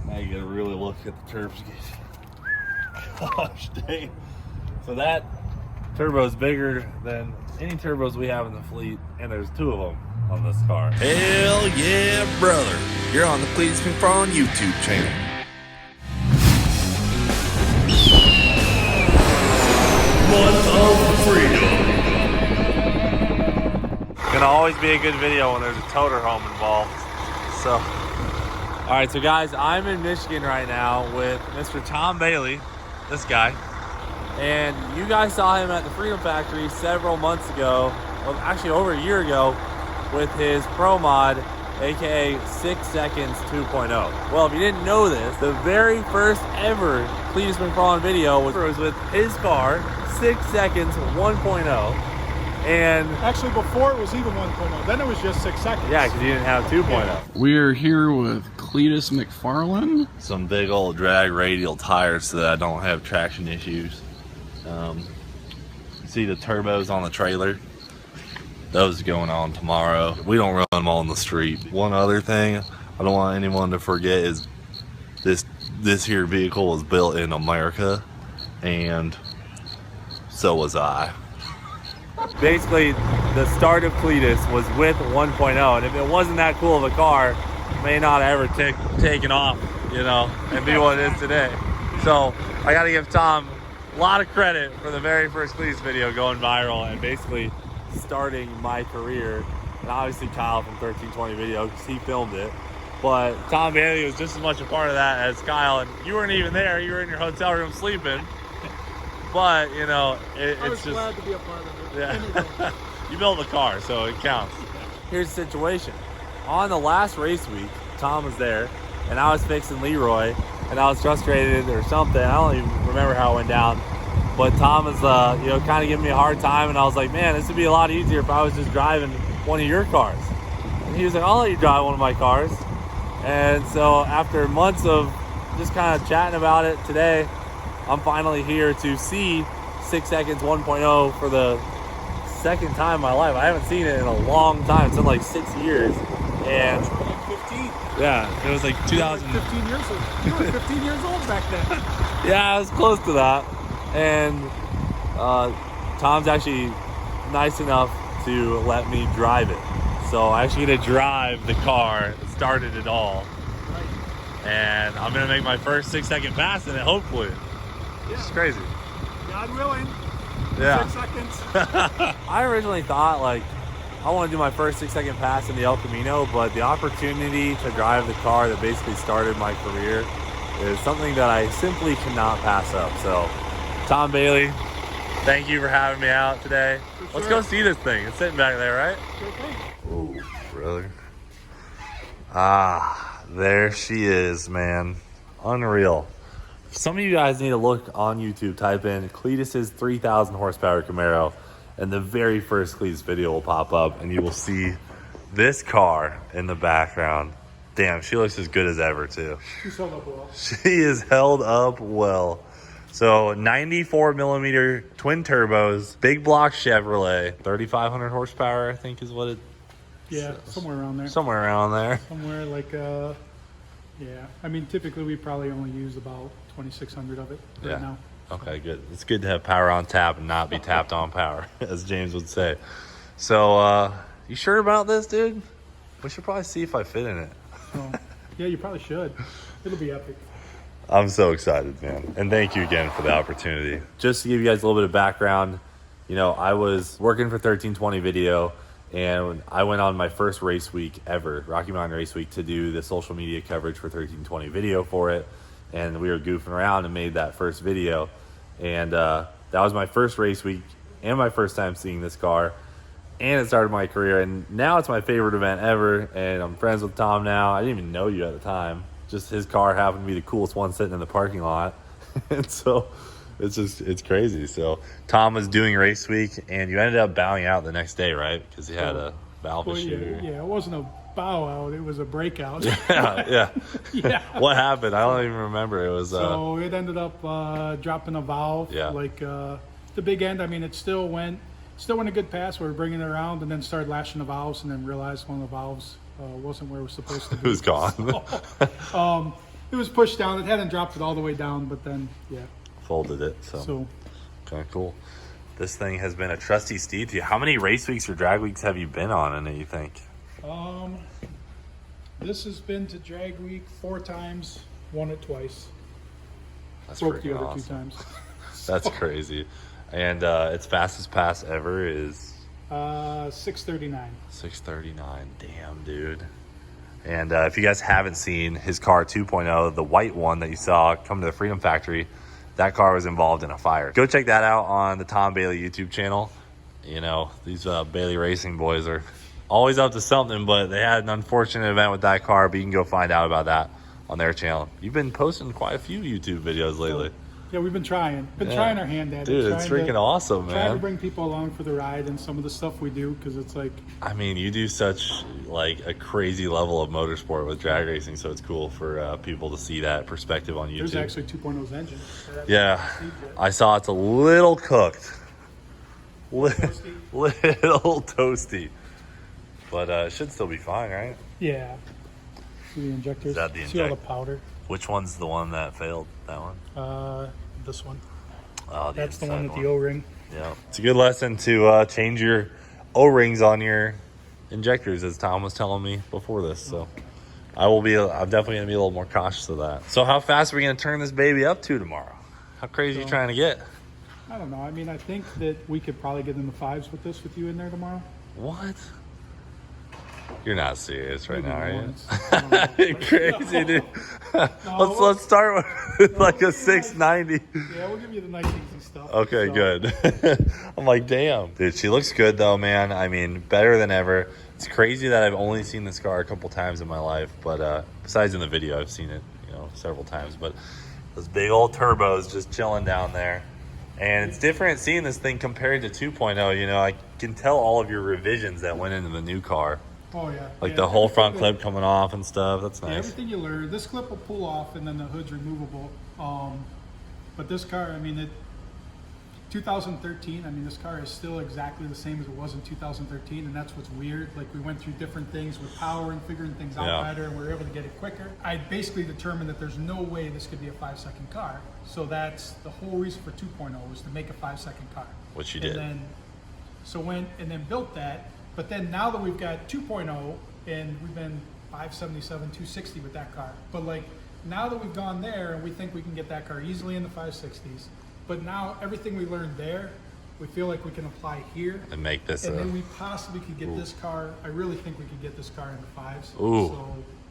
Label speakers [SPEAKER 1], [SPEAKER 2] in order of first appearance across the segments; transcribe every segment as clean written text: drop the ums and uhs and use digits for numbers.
[SPEAKER 1] Now you gotta really look at the turbos. Gosh dang. So that turbo is bigger than any turbos we have in the fleet, and there's 2 of them on this car.
[SPEAKER 2] Hell yeah, brother. You're on the Cleetus McFarland YouTube channel.
[SPEAKER 1] Month of Freedom. Gonna always be a good video when there's a toter home involved. So, all right, so guys, I'm in Michigan right now with Mr. Tom Bailey, this guy. And you guys saw him at the Freedom Factory several months ago, well, actually over a year ago, with his Pro Mod, aka 6 Seconds 2.0. Well, if you didn't know this, the very first ever Cleetus McFarland video was with his car, 6 Seconds 1.0. And
[SPEAKER 3] actually, before it was even 1.0, then it was just 6 seconds.
[SPEAKER 1] Yeah, because you didn't have 2.0.
[SPEAKER 4] We're here with Cleetus McFarland.
[SPEAKER 1] Some big old drag radial tires so that I don't have traction issues. See the turbos on the trailer? Those are going on tomorrow. We don't run them on the street. One other thing I don't want anyone to forget is this here vehicle was built in America, and so was I. Basically, the start of Cleetus was with 1.0, and if it wasn't that cool of a car, it may not have ever taken off, you know, and be what it is today. So I got to give Tom a lot of credit for the very first Cleetus video going viral and basically starting my career. And obviously Kyle from 1320 Video, because he filmed it. But Tom Bailey was just as much a part of that as Kyle, and you weren't even there. You were in your hotel room sleeping. But, you know,
[SPEAKER 3] I was glad to be a part of it.
[SPEAKER 1] Yeah. You built the car, so it counts. Here's the situation. On the last race week, Tom was there, and I was fixing Leroy, and I was frustrated or something. I don't even remember how it went down. But Tom was, you know, kind of giving me a hard time, and I was like, man, this would be a lot easier if I was just driving one of your cars. And he was like, I'll let you drive one of my cars. And so after months of just kind of chatting about it today, I'm finally here to see 6 Seconds 1.0 for the second time in my life. I haven't seen it in a long time. It's been like 6 years. And
[SPEAKER 3] like 15.
[SPEAKER 1] Yeah, it was like 2000.
[SPEAKER 3] 15 years old. You were 15 years old back then.
[SPEAKER 1] Yeah, I was close to that. And Tom's actually nice enough to let me drive it. So I actually get to drive the car that started it all.
[SPEAKER 3] Right.
[SPEAKER 1] And I'm gonna make my first 6 second pass in it, hopefully.
[SPEAKER 3] Yeah.
[SPEAKER 1] It's crazy.
[SPEAKER 3] God willing.
[SPEAKER 1] Yeah.
[SPEAKER 3] 6 seconds.
[SPEAKER 1] I originally thought, like, I want to do my first 6 second pass in the El Camino, but the opportunity to drive the car that basically started my career is something that I simply cannot pass up. So, Tom Bailey, thank you for having me out today.
[SPEAKER 3] For
[SPEAKER 1] Let's
[SPEAKER 3] sure.
[SPEAKER 1] go see this thing. It's sitting back there, right?
[SPEAKER 3] Sure thing.
[SPEAKER 1] Oh, brother. Ah, there she is, man. Unreal. Some of you guys need to look on YouTube, type in Cleetus's 3,000 horsepower Camaro, and the very first Cleetus video will pop up, and you will see this car in the background. Damn, she looks as good as ever, too.
[SPEAKER 3] She's held up well.
[SPEAKER 1] She is held up well. So 94 millimeter twin turbos, big block Chevrolet, 3,500 horsepower, I think is what it.
[SPEAKER 3] Yeah, somewhere around there.
[SPEAKER 1] Somewhere around there.
[SPEAKER 3] Somewhere like, yeah. I mean, typically we probably only use about 2,600 of it right now.
[SPEAKER 1] Okay, good. It's good to have power on tap and not be tapped on power, as James would say. So, you sure about this, dude? We should probably see if I fit in it.
[SPEAKER 3] So, yeah, you probably should. It'll be epic.
[SPEAKER 1] I'm so excited, man. And thank you again for the opportunity. Just to give you guys a little bit of background, you know, I was working for 1320 Video, and I went on my first race week ever, Rocky Mountain Race Week, to do the social media coverage for 1320 Video for it. And we were goofing around and made that first video. And that was my first race week and my first time seeing this car. And it started my career. And now it's my favorite event ever. And I'm friends with Tom now. I didn't even know you at the time. Just his car happened to be the coolest one sitting in the parking lot. And so it's crazy. So Tom was doing race week, and you ended up bowing out the next day, right? Because he had a valve issue.
[SPEAKER 3] Yeah, it wasn't a bow out, it was a breakout.
[SPEAKER 1] Yeah.
[SPEAKER 3] Yeah.
[SPEAKER 1] What happened? I don't even remember. It was
[SPEAKER 3] so it ended up dropping a valve.
[SPEAKER 1] Yeah.
[SPEAKER 3] Like the big end, I mean, it still went a good pass. We were bringing it around and then started lashing the valves, and then realized one of the valves wasn't where it was supposed to be.
[SPEAKER 1] It was gone.
[SPEAKER 3] So, it was pushed down. It hadn't dropped it all the way down, but then yeah.
[SPEAKER 1] Folded it.
[SPEAKER 3] So
[SPEAKER 1] Okay, cool. This thing has been a trusty steed to you. How many race weeks or drag weeks have you been on in it, you think?
[SPEAKER 3] this has been to drag week 4 times, won it twice.
[SPEAKER 1] That's
[SPEAKER 3] Broke the
[SPEAKER 1] freaking
[SPEAKER 3] other
[SPEAKER 1] awesome.
[SPEAKER 3] 2 times.
[SPEAKER 1] That's crazy. And its fastest pass ever is
[SPEAKER 3] 6:39.
[SPEAKER 1] 6:39. Damn, dude. And if you guys haven't seen his car 2.0, the white one that you saw come to the Freedom Factory, that car was involved in a fire. Go check that out on the Tom Bailey YouTube channel. You know, these Bailey Racing boys are always up to something, but they had an unfortunate event with that car, but you can go find out about that on their channel. You've been posting quite a few YouTube videos lately.
[SPEAKER 3] Yeah, we've been trying. Trying our hand at it.
[SPEAKER 1] Dude, it's freaking awesome, man.
[SPEAKER 3] Trying to bring people along for the ride and some of the stuff we do, because it's like...
[SPEAKER 1] I mean, you do such like a crazy level of motorsport with drag racing, so it's cool for people to see that perspective on YouTube.
[SPEAKER 3] There's actually 2.0's engine.
[SPEAKER 1] Yeah, I saw it's a little cooked. Little toasty. But it should still be fine, right?
[SPEAKER 3] Yeah. See the injectors?
[SPEAKER 1] Is that the
[SPEAKER 3] See all the
[SPEAKER 1] inject-
[SPEAKER 3] powder?
[SPEAKER 1] Which one's the one that failed? That one?
[SPEAKER 3] This one.
[SPEAKER 1] Oh,
[SPEAKER 3] That's the one with the O-ring.
[SPEAKER 1] Yeah. It's a good lesson to change your O-rings on your injectors, as Tom was telling me before this. So I'm definitely going to be a little more cautious of that. So how fast are we going to turn this baby up to tomorrow? How crazy are you trying to get?
[SPEAKER 3] I don't know. I mean, I think that we could probably get in the 5s with this with you in there tomorrow.
[SPEAKER 1] What? You're not serious right
[SPEAKER 3] Maybe
[SPEAKER 1] now, are you?
[SPEAKER 3] once. I don't know.
[SPEAKER 1] You're crazy, dude.
[SPEAKER 3] No,
[SPEAKER 1] Let's start with like a 690.
[SPEAKER 3] Yeah, we'll give you the nice easy stuff.
[SPEAKER 1] Okay,
[SPEAKER 3] So,
[SPEAKER 1] good. I'm like, damn. Dude, she looks good though, man. I mean, better than ever. It's crazy that I've only seen this car a couple times in my life, but besides in the video, I've seen it, several times. But those big old turbos just chilling down there. And it's different seeing this thing compared to 2.0. I can tell all of your revisions that went into the new car.
[SPEAKER 3] Oh, yeah.
[SPEAKER 1] Like
[SPEAKER 3] Yeah,
[SPEAKER 1] the whole front
[SPEAKER 3] everything
[SPEAKER 1] clip coming off and stuff. That's
[SPEAKER 3] Yeah,
[SPEAKER 1] nice.
[SPEAKER 3] everything you learn. This clip will pull off, and then the hood's removable. But this car, I mean, 2013, I mean, this car is still exactly the same as it was in 2013, and that's what's weird. Like, we went through different things with power and figuring things out better, and we were able to get it quicker. I basically determined that there's no way this could be a 5-second car. So that's the whole reason for 2.0, was to make a 5-second car.
[SPEAKER 1] Which you did.
[SPEAKER 3] And then built that. But then now that we've got 2.0 and we've been 577, 260 with that car. But like now that we've gone there and we think we can get that car easily in the 560s, but now everything we learned there, we feel like we can apply here.
[SPEAKER 1] And make this
[SPEAKER 3] And then we possibly could get this car, I really think we could get this car in the 5s.
[SPEAKER 1] Ooh.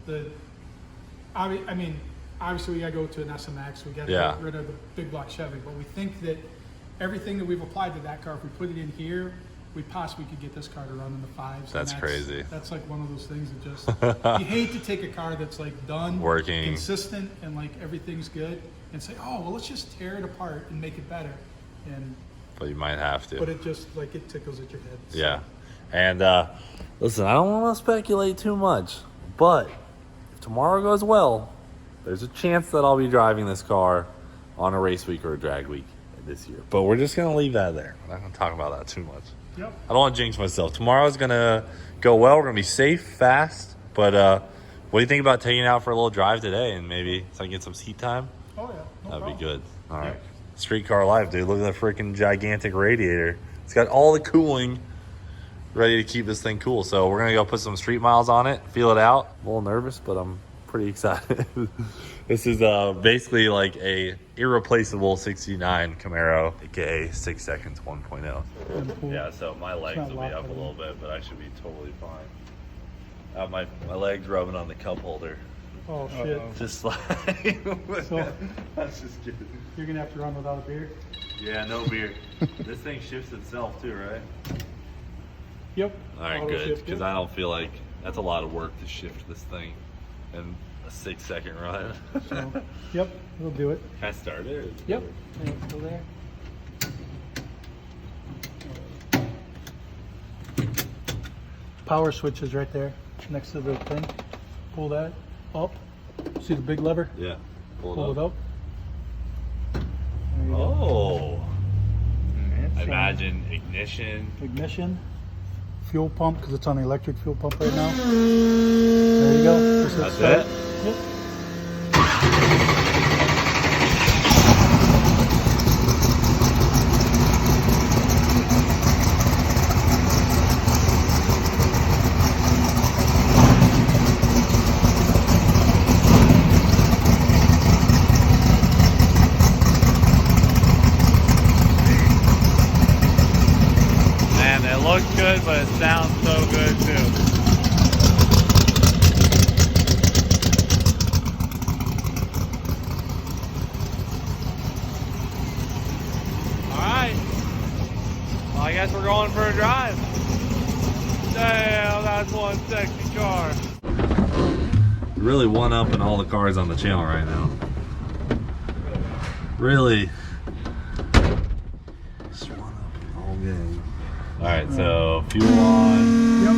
[SPEAKER 3] So I mean, obviously we gotta go to an SMX, we gotta get rid of the big block Chevy, but we think that everything that we've applied to that car, if we put it in here, we possibly could get this car to run in the 5s.
[SPEAKER 1] That's crazy.
[SPEAKER 3] That's like one of those things that just, you hate to take a car that's like done,
[SPEAKER 1] working,
[SPEAKER 3] consistent, and like everything's good, and say, oh, well, let's just tear it apart and make it better.
[SPEAKER 1] But you might have to.
[SPEAKER 3] But it just, like, it tickles at your head. So.
[SPEAKER 1] Yeah. And listen, I don't want to speculate too much, but if tomorrow goes well, there's a chance that I'll be driving this car on a race week or a drag week this year. But we're just going to leave that there. We're not going to talk about that too much.
[SPEAKER 3] Yep.
[SPEAKER 1] I don't want to jinx myself. Tomorrow's going to go well. We're going to be safe, fast. But what do you think about taking it out for a little drive today and maybe so I can get some seat time?
[SPEAKER 3] Oh, yeah. No
[SPEAKER 1] That'd
[SPEAKER 3] problem.
[SPEAKER 1] be good. All right.
[SPEAKER 3] Yep.
[SPEAKER 1] Streetcar life, dude. Look at that freaking gigantic radiator. It's got all the cooling ready to keep this thing cool. So we're going to go put some street miles on it, feel it out. I'm a little nervous, but I'm pretty excited. This is basically like a irreplaceable 69 Camaro, aka 6 seconds 1.0.
[SPEAKER 3] Cool.
[SPEAKER 1] Yeah, so my legs will be up a little bit, but I should be totally fine. My legs rubbing on the cup holder.
[SPEAKER 3] Oh, shit.
[SPEAKER 1] Just like
[SPEAKER 3] So,
[SPEAKER 1] that's just kidding.
[SPEAKER 3] you're going to have to run without a beer?
[SPEAKER 1] Yeah, no beer. This thing shifts itself too, right?
[SPEAKER 3] Yep.
[SPEAKER 1] All right,
[SPEAKER 3] Auto
[SPEAKER 1] good.
[SPEAKER 3] shift,
[SPEAKER 1] Because
[SPEAKER 3] yep.
[SPEAKER 1] I don't feel like that's a lot of work to shift this thing in a 6 second run.
[SPEAKER 3] So, yep, it'll do it.
[SPEAKER 1] Can I start it?
[SPEAKER 3] Yep. Yeah, go there. Power switch is right there next to the thing. Pull that up. See the big lever?
[SPEAKER 1] Yeah.
[SPEAKER 3] Pull it up. There you go.
[SPEAKER 1] Oh.
[SPEAKER 3] So,
[SPEAKER 1] Imagine ignition.
[SPEAKER 3] ignition, fuel pump, because it's on the electric fuel pump right now. There you go. This is
[SPEAKER 1] That's
[SPEAKER 3] start.
[SPEAKER 1] it?
[SPEAKER 3] Yep.
[SPEAKER 5] Man, it looks good, but it sounds so good too. Alright. Well, I guess we're going for a drive. Damn, that's one sexy car.
[SPEAKER 1] Really one-upping all the cars on the channel right now. Really. Just one-upping the whole game. Alright, so fuel on.
[SPEAKER 3] Yep.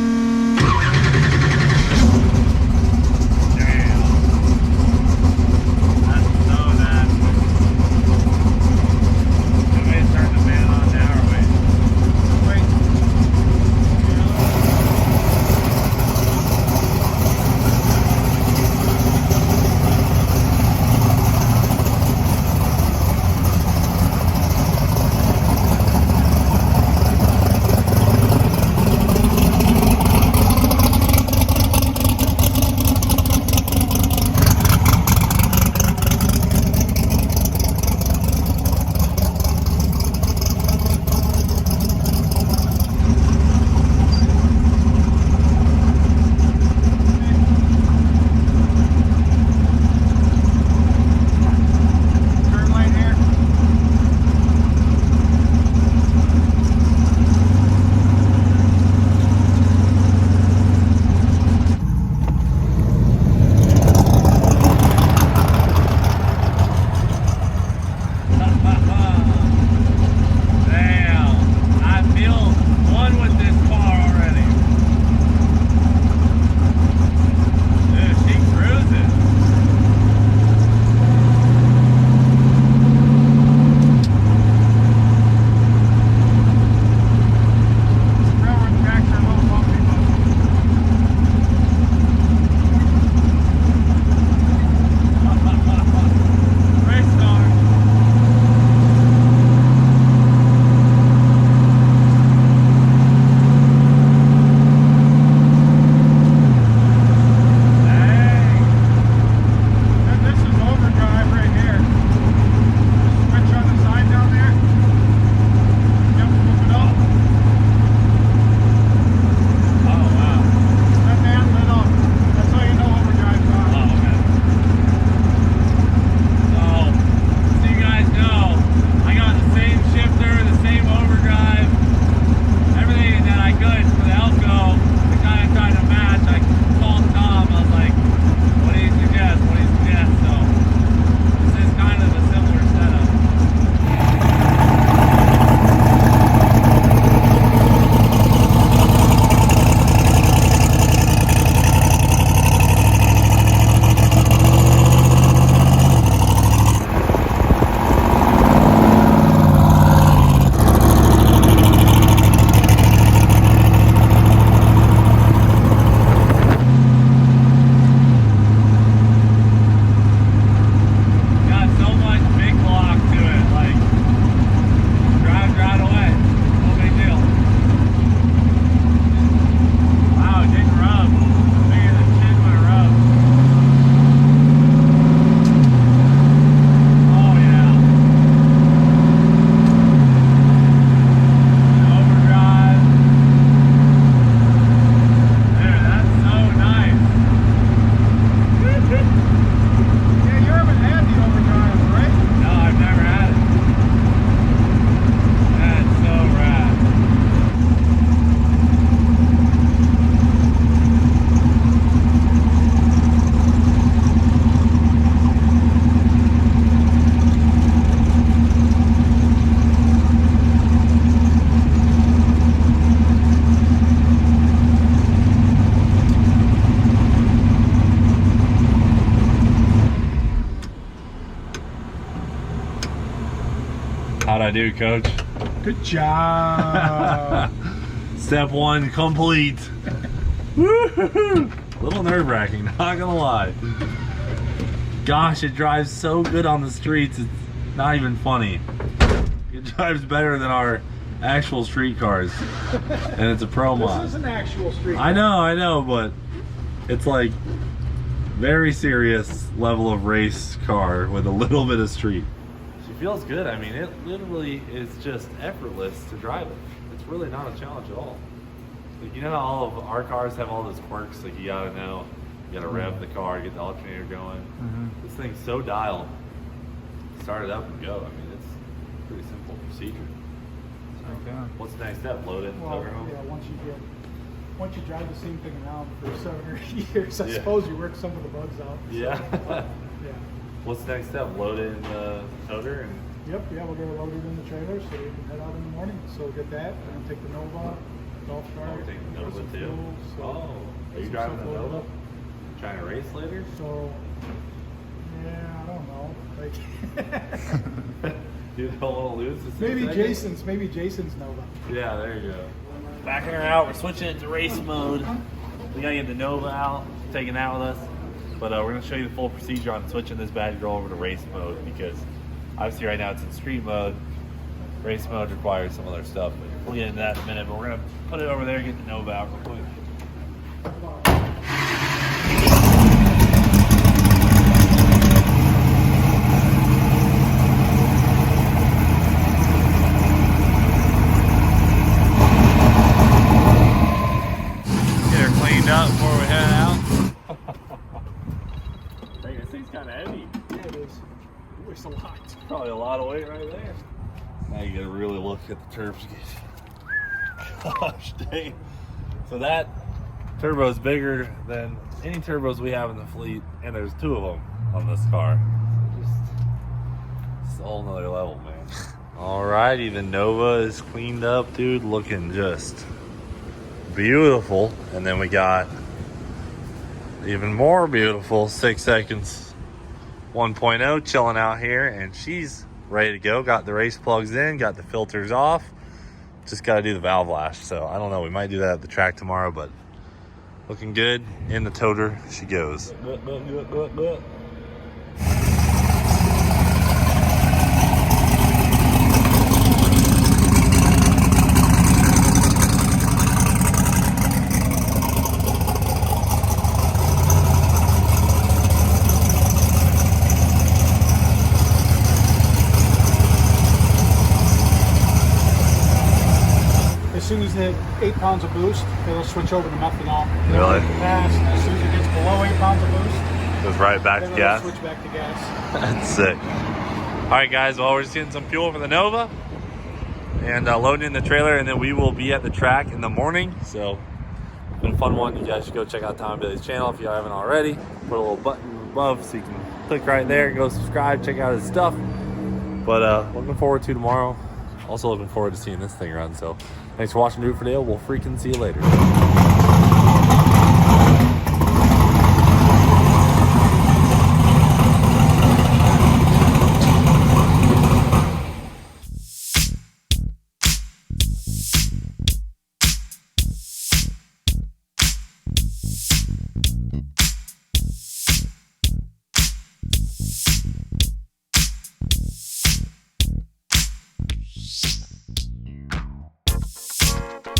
[SPEAKER 1] How'd I do, Coach?
[SPEAKER 3] Good job.
[SPEAKER 1] Step one complete. Woo-hoo-hoo. Little nerve-wracking, not gonna lie. Gosh, it drives so good on the streets. It's not even funny. It drives better than our actual street cars. And it's a pro mod.
[SPEAKER 3] This is an actual street car.
[SPEAKER 1] I know, but it's like very serious level of race car with a little bit of street. She feels good. I mean, it literally is just effortless to drive it. It's really not a challenge at all. Like, you know how all of our cars have all those quirks? Like, you gotta know, you gotta rev the car, get the alternator going. This thing's so dialed. Start it up and go. I mean, it's a pretty simple procedure.
[SPEAKER 3] Okay.
[SPEAKER 1] What's the next step? Load it and tow her home?
[SPEAKER 3] Yeah, once you drive the same thing around for 7 or 8 years, I suppose you work some of the bugs out. So,
[SPEAKER 1] Yeah.
[SPEAKER 3] yeah.
[SPEAKER 1] What's the next step? Load it in the toter and
[SPEAKER 3] Yep, yeah, we'll get it loaded in the trailer so we can head out in the morning. So we'll get that, and then take the Nova, golf cart,
[SPEAKER 1] take the
[SPEAKER 3] get
[SPEAKER 1] Nova
[SPEAKER 3] some
[SPEAKER 1] too.
[SPEAKER 3] fuel, so
[SPEAKER 1] Are you
[SPEAKER 3] some
[SPEAKER 1] driving
[SPEAKER 3] stuff
[SPEAKER 1] the
[SPEAKER 3] loaded
[SPEAKER 1] Nova?
[SPEAKER 3] up.
[SPEAKER 1] Trying to race later?
[SPEAKER 3] So, yeah, I don't know. Like,
[SPEAKER 1] You don't want to lose the 6 seconds?
[SPEAKER 3] maybe Jason's Nova.
[SPEAKER 1] Yeah, there you go.
[SPEAKER 5] Backing her out, we're switching it to race mode. We gotta get the Nova out, taking that with us. But we're gonna show you the full procedure on switching this bad girl over to race mode, because obviously right now it's in street mode. Race mode requires some other stuff. We'll get into that in a minute, but we're gonna put it over there and get the Nova out real quick. Up before we head out. Dang, this thing's kind of heavy.
[SPEAKER 3] Yeah, it is. It weighs a lot.
[SPEAKER 5] Probably a lot of weight right there.
[SPEAKER 1] Now you gotta really look at the turbos gauge.
[SPEAKER 5] Gosh dang. So that turbo is bigger than any turbos we have in the fleet, and there's 2 of them on this car.
[SPEAKER 1] It's a whole nother level, man. Alrighty, the Nova is cleaned up, dude. Looking just beautiful. And then we got even more beautiful 6 seconds 1.0 chilling out here, and she's ready to go. Got the race plugs in, got the filters off, just got to do the valve lash. So I don't know, we might do that at the track tomorrow, but looking good. In the toter she goes.
[SPEAKER 3] As soon as they hit 8 pounds of boost, it'll switch over to methanol.
[SPEAKER 1] Really?
[SPEAKER 3] Fast. As soon as it gets below 8 pounds of boost,
[SPEAKER 1] Goes right back
[SPEAKER 3] then
[SPEAKER 1] to
[SPEAKER 3] it'll
[SPEAKER 1] gas.
[SPEAKER 3] switch back to gas.
[SPEAKER 1] That's sick. All right, guys. Well, we're just getting some fuel for the Nova and loading in the trailer, and then we will be at the track in the morning. So, it's been a fun one. You guys should go check out Tom Billy's channel if you haven't already. Put a little button above so you can click right there, go subscribe, check out his stuff. But looking forward to tomorrow. Also looking forward to seeing this thing run. So, thanks for watching Dude for Dale. We'll freaking see you later.